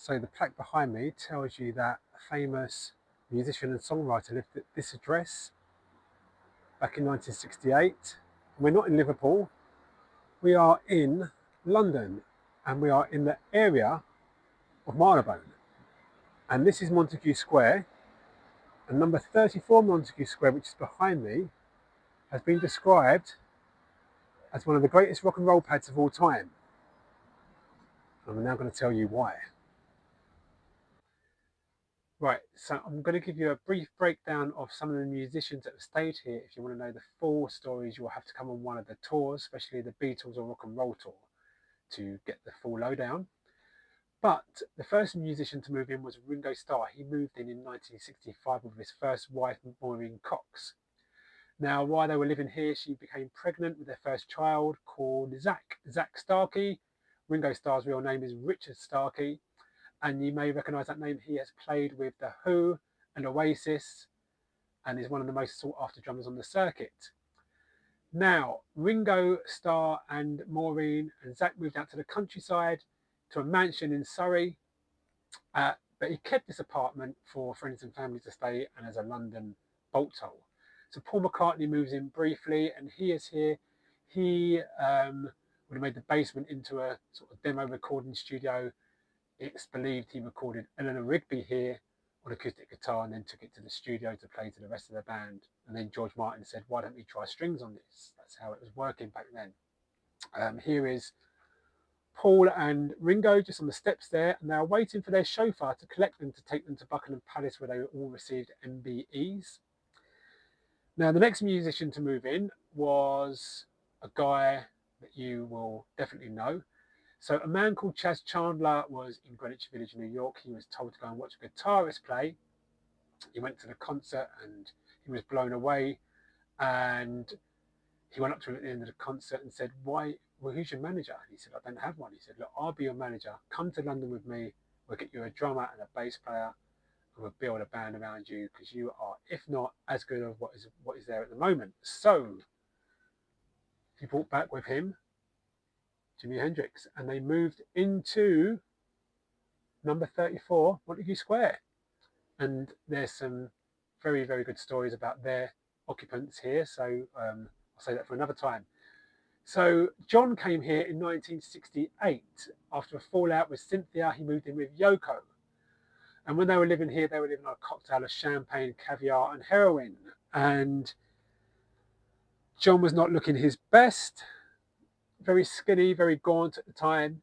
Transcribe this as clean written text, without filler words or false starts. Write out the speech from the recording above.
So the plaque behind me tells you that a famous musician and songwriter lived at this address back in 1968. We're not in Liverpool, we are in London, and we are in the area of Marylebone. And this is Montague Square, and number 34 Montague Square, which is behind me, has been described as one of the greatest rock and roll pads of all time. And I'm now going to tell you why. Right, so I'm going to give you a brief breakdown of some of the musicians that have stayed here. If you want to know the full stories, you'll have to come on one of the tours, especially the Beatles or Rock and Roll tour, to get the full lowdown. But the first musician to move in was Ringo Starr. He moved in 1965 with his first wife, Maureen Cox. Now, while they were living here, she became pregnant with their first child called Zach Starkey. Ringo Starr's real name is Richard Starkey, and you may recognise that name. He has played with The Who and Oasis and is one of the most sought after drummers on the circuit. Now, Ringo Starr and Maureen and Zach moved out to the countryside to a mansion in Surrey, but he kept this apartment for friends and family to stay and as a London bolt hole. So Paul McCartney moves in briefly, and he is here. He would have made the basement into a sort of demo recording studio. It's believed he recorded Eleanor Rigby here on acoustic guitar and then took it to the studio to play to the rest of the band. And then George Martin said, why don't we try strings on this? That's how it was working back then. Here is Paul and Ringo just on the steps there, and they're waiting for their chauffeur to collect them to take them to Buckingham Palace, where they all received MBEs. Now, the next musician to move in was a guy that you will definitely know. So a man called Chas Chandler was in Greenwich Village, New York. He was told to go and watch a guitarist play. He went to the concert and he was blown away. And he went up to him at the end of the concert and said, well, who's your manager? And he said, I don't have one. He said, look, I'll be your manager. Come to London with me. We'll get you a drummer and a bass player. And we'll build a band around you because you are, if not, as good as what is there at the moment. So he brought back with him Jimi Hendrix, and they moved into number 34 Montague Square. And there's some very, very good stories about their occupants here. So I'll say that for another time. So John came here in 1968 after a fallout with Cynthia. He moved in with Yoko. And when they were living here, they were living on a cocktail of champagne, caviar, and heroin. And John was not looking his best, very skinny, very gaunt at the time.